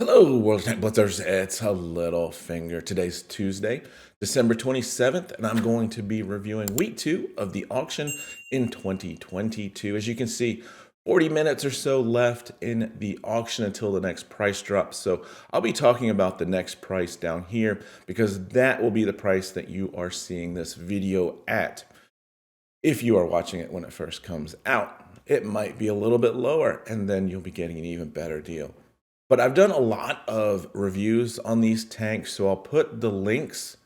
Hello, World Tank Blitzers. It's a Littlefinger. Today's Tuesday, December 27th, and I'm going to be reviewing week 2 of the auction in 2022. As you can see, 40 minutes or so left in the auction until the next price drop. So I'll be talking about the next price down here because that will be the price that you are seeing this video at. If you are watching it when it first comes out, it might be a little bit lower, and then you'll be getting an even better deal. But I've done a lot of reviews on these tanks, so I'll put the links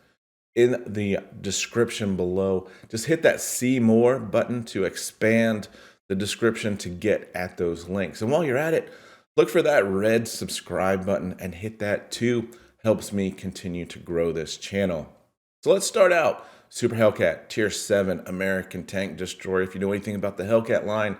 in the description below. Just hit that see more button to expand the description to get at those links. And while you're at it, look for that red subscribe button and hit that too. Helps me continue to grow this channel. So let's start out. Super Hellcat, Tier 7 American Tank Destroyer. If you know anything about the Hellcat line,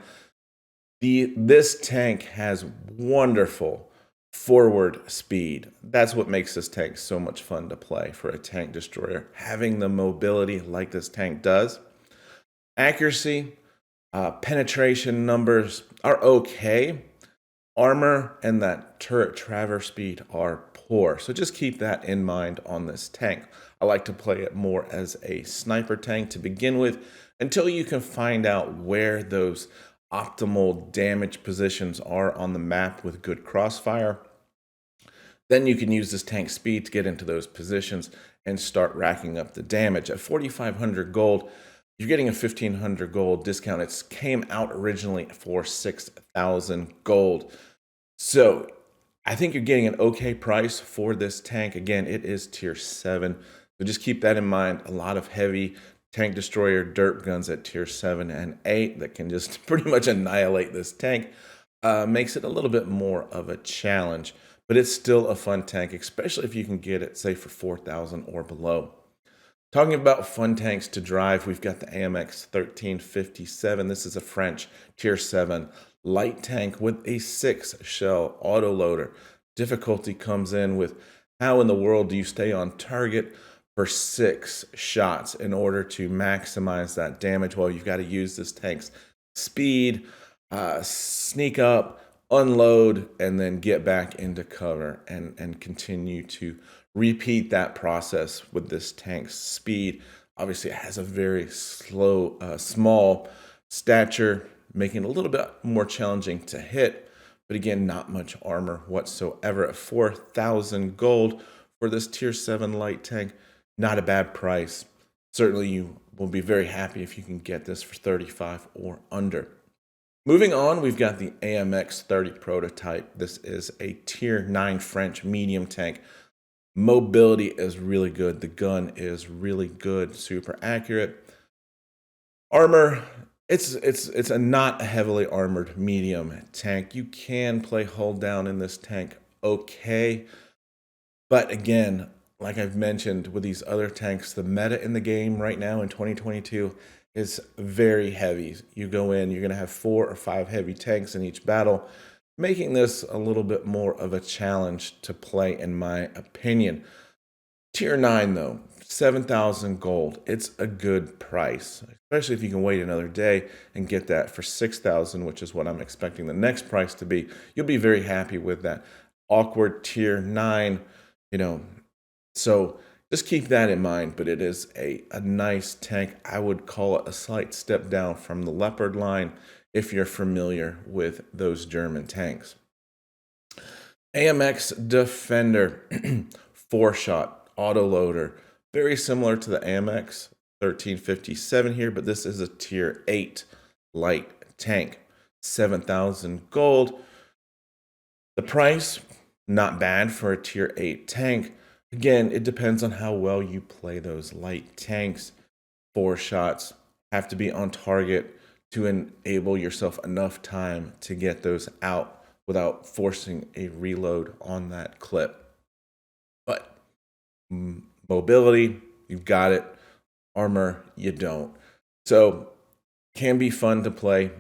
this tank has wonderful forward speed. That's what makes this tank so much fun to play for a tank destroyer. Having the mobility like this tank does. Accuracy, penetration numbers are okay. Armor and that turret traverse speed are poor. So just keep that in mind on this tank. I like to play it more as a sniper tank to begin with until you can find out where those optimal damage positions are on the map with good crossfire. Then you can use this tank speed to get into those positions and start racking up the damage. At 4,500 gold, you're getting a 1,500 gold discount. It came out originally for 6,000 gold. So I think you're getting an okay price for this tank. Again, it is tier 7. So just keep that in mind. A lot of heavy tank destroyer derp guns at tier 7 and 8 that can just pretty much annihilate this tank. Makes it a little bit more of a challenge, but it's still a fun tank, especially if you can get it, say, for 4,000 or below. Talking about fun tanks to drive, we've got the AMX 1357. This is a French tier 7 light tank with a 6-shell autoloader. Difficulty comes in with how in the world do you stay on target for 6 shots in order to maximize that damage? Well, you've got to use this tank's speed, sneak up, unload, and then get back into cover and continue to repeat that process with this tank's speed. Obviously, it has a very small stature, making it a little bit more challenging to hit. But again, not much armor whatsoever. At 4,000 gold for this tier 7 light tank, not a bad price. Certainly you will be very happy if you can get this for 35 or under. Moving on, we've got the AMX 30 prototype. This is a tier 9 French medium tank. Mobility is really good. The gun is really good, super accurate. Armor, it's a not a heavily armored medium tank. You can play hull down in this tank okay. But again, like I've mentioned with these other tanks, the meta in the game right now in 2022 is very heavy. You go in, you're going to have 4 or 5 heavy tanks in each battle, making this a little bit more of a challenge to play, in my opinion. Tier 9, though, 7,000 gold. It's a good price, especially if you can wait another day and get that for 6,000, which is what I'm expecting the next price to be. You'll be very happy with that. Awkward tier 9, so just keep that in mind, but it is a nice tank. I would call it a slight step down from the Leopard line if you're familiar with those German tanks. AMX Defender, 4-shot autoloader, very similar to the AMX 1357 here, but this is a tier 8 light tank, 7,000 gold. The price, not bad for a tier 8 tank. Again, it depends on how well you play those light tanks. 4 shots have to be on target to enable yourself enough time to get those out without forcing a reload on that clip. But mobility, you've got it. Armor, you don't. So can be fun to play.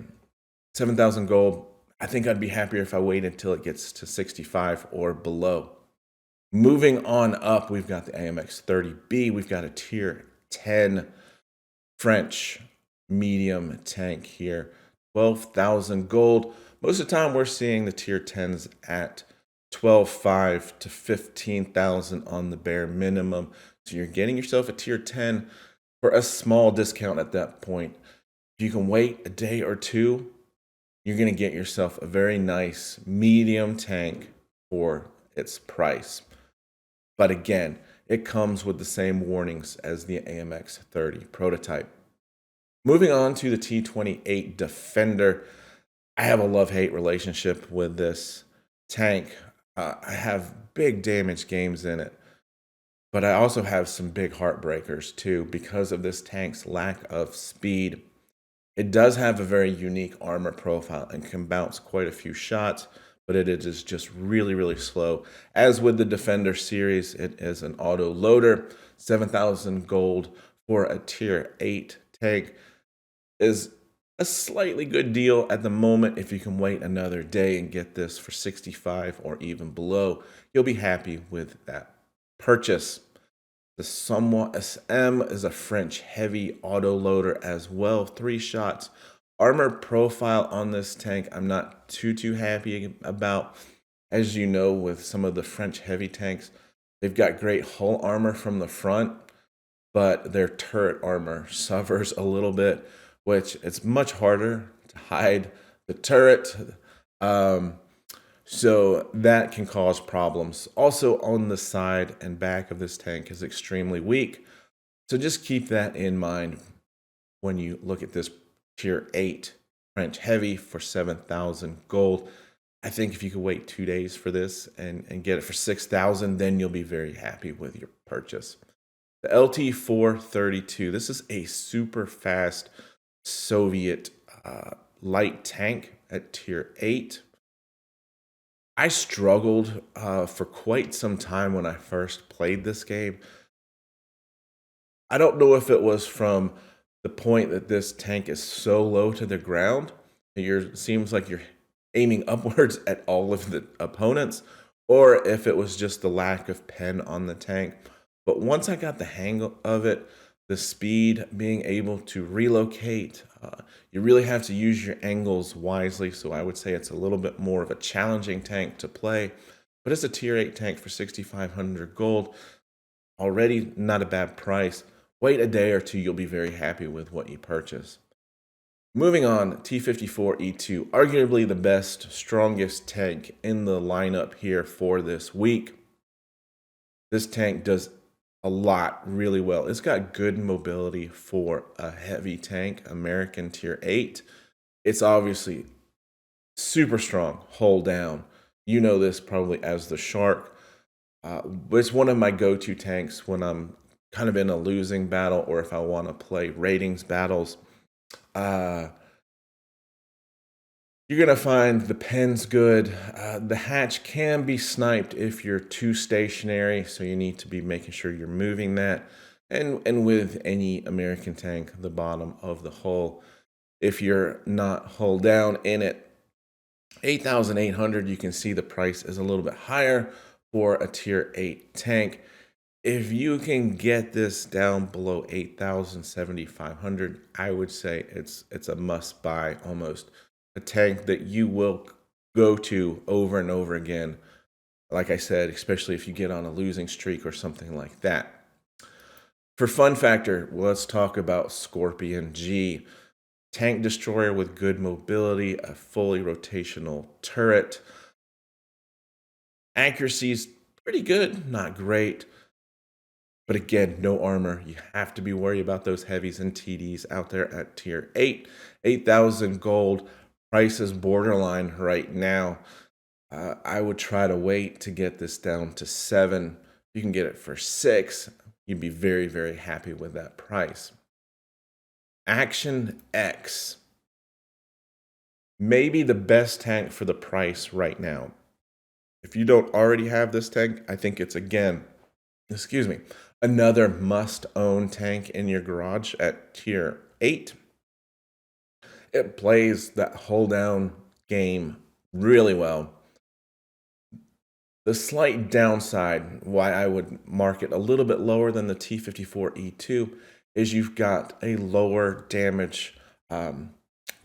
7,000 gold. I think I'd be happier if I waited until it gets to 65 or below. Moving on up, we've got the AMX 30B. We've got a tier 10 French medium tank here. 12,000 gold. Most of the time we're seeing the tier 10s at 12.5 to 15,000 on the bare minimum. So you're getting yourself a tier 10 for a small discount at that point. If you can wait a day or two, you're going to get yourself a very nice medium tank for its price. But again, it comes with the same warnings as the AMX 30 prototype. Moving on to the T28 Defender, I have a love-hate relationship with this tank. I have big damage games in it, but I also have some big heartbreakers too because of this tank's lack of speed. It does have a very unique armor profile and can bounce quite a few shots, but it is just really, really slow. As with the Defender series, it is an auto loader. 7,000 gold for a tier 8 tank is a slightly good deal at the moment. If you can wait another day and get this for 65 or even below, you'll be happy with that purchase. The Somua SM is a French heavy auto loader as well. 3 shots. Armor profile on this tank, I'm not too happy about. As you know, with some of the French heavy tanks, they've got great hull armor from the front, but their turret armor suffers a little bit, which it's much harder to hide the turret. So that can cause problems. Also on the side and back of this tank is extremely weak. So just keep that in mind when you look at this tier 8 French heavy for 7,000 gold. I think if you could wait 2 days for this and get it for 6,000, then you'll be very happy with your purchase. The LT-432, this is a super fast Soviet light tank at tier 8. I struggled for quite some time when I first played this game. I don't know if it was from the point that this tank is so low to the ground, seems like you're aiming upwards at all of the opponents, or if it was just the lack of pen on the tank. But once I got the hang of it, the speed, being able to relocate, you really have to use your angles wisely. So I would say it's a little bit more of a challenging tank to play, but it's a tier 8 tank for 6,500 gold. Already not a bad price. Wait a day or two, you'll be very happy with what you purchase. Moving on, T54E2, arguably the best, strongest tank in the lineup here for this week. This tank does a lot really well. It's got good mobility for a heavy tank, American tier 8. It's obviously super strong, hull down. You know this probably as the Shark. It's one of my go-to tanks when I'm kind of in a losing battle or if I want to play ratings battles. You're going to find the pen's good. The hatch can be sniped if you're too stationary, so you need to be making sure you're moving that. And with any American tank, the bottom of the hull, if you're not hull down in it, 8,800, you can see the price is a little bit higher for a tier 8 tank. If you can get this down below 8,000, 7,500, I would say it's a must buy almost. A tank that you will go to over and over again. Like I said, especially if you get on a losing streak or something like that. For fun factor, let's talk about Skorpion G. Tank destroyer with good mobility, a fully rotational turret. Accuracy's pretty good, not great. But again, no armor. You have to be worried about those heavies and TDs out there at tier 8. 8,000 gold. Price is borderline right now. I would try to wait to get this down to 7. You can get it for 6. You'd be very, very happy with that price. Action X. Maybe the best tank for the price right now. If you don't already have this tank, I think it's, again, another must-own tank in your garage at tier 8. It plays that hold down game really well. The slight downside, why I would mark it a little bit lower than the T54E2, is you've got a lower damage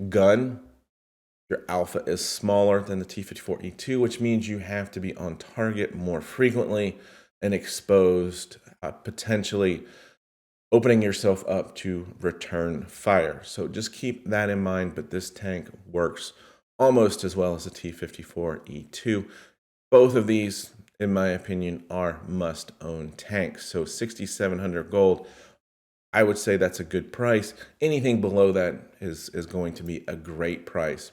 gun. Your alpha is smaller than the T28E2, which means you have to be on target more frequently and exposed, potentially opening yourself up to return fire. So just keep that in mind, but this tank works almost as well as the T54E2. Both of these, in my opinion, are must-own tanks. So 6,700 gold, I would say that's a good price. Anything below that is going to be a great price.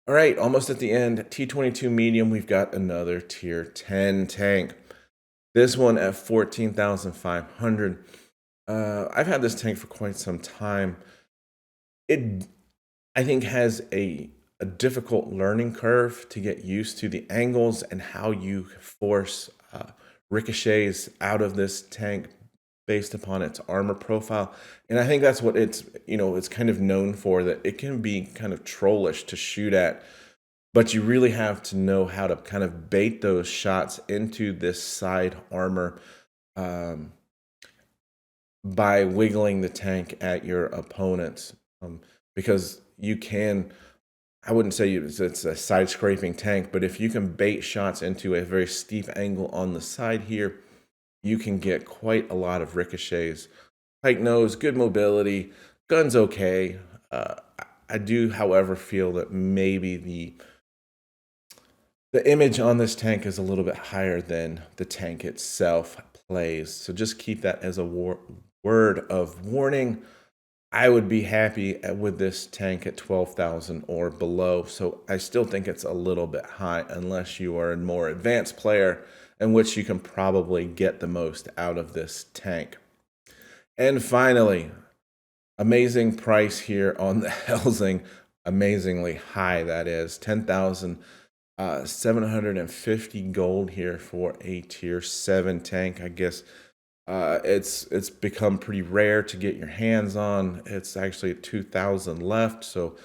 All right, almost at the end, T22 medium, we've got another tier 10 tank. This one at 14,500. I've had this tank for quite some time. It, I think, has a difficult learning curve to get used to the angles and how you force ricochets out of this tank based upon its armor profile. And I think that's what it's kind of known for, that it can be kind of trollish to shoot at, but you really have to know how to kind of bait those shots into this side armor by wiggling the tank at your opponents, because you can, I wouldn't say it's a side scraping tank, but if you can bait shots into a very steep angle on the side here, you can get quite a lot of ricochets. Pike nose, good mobility, gun's okay. I do, however, feel that maybe the image on this tank is a little bit higher than the tank itself plays. So just keep that as a word of warning. I would be happy with this tank at 12,000 or below. So I still think it's a little bit high unless you are a more advanced player, in which you can probably get the most out of this tank. And finally, amazing price here on the Helsing. Amazingly high, that is. 10,750 gold here for a tier 7 tank. I guess it's become pretty rare to get your hands on. It's actually 2,000 left, so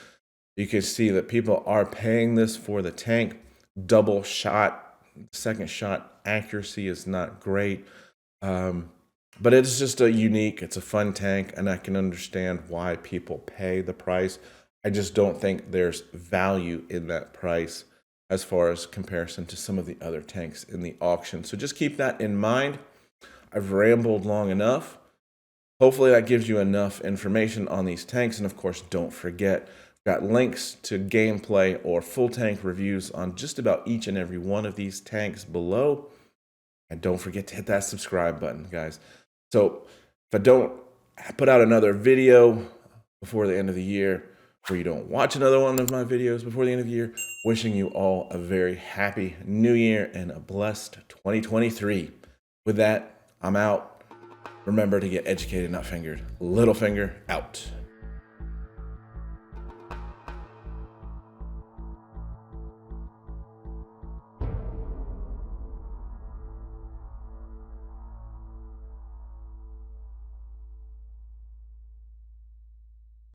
you can see that people are paying this for the tank. Double shot, second shot accuracy is not great, but it's just it's a fun tank, and I can understand why people pay the price. I just don't think there's value in that price as far as comparison to some of the other tanks in the auction. So just keep that in mind. I've rambled long enough. Hopefully that gives you enough information on these tanks. And of course, don't forget, got links to gameplay or full tank reviews on just about each and every one of these tanks below. And don't forget to hit that subscribe button, guys. So if I don't put out another video before the end of the year, or you don't watch another one of my videos before the end of the year, wishing you all a very happy new year and a blessed 2023. With that, I'm out. Remember to get educated, not fingered. Littlefinger out.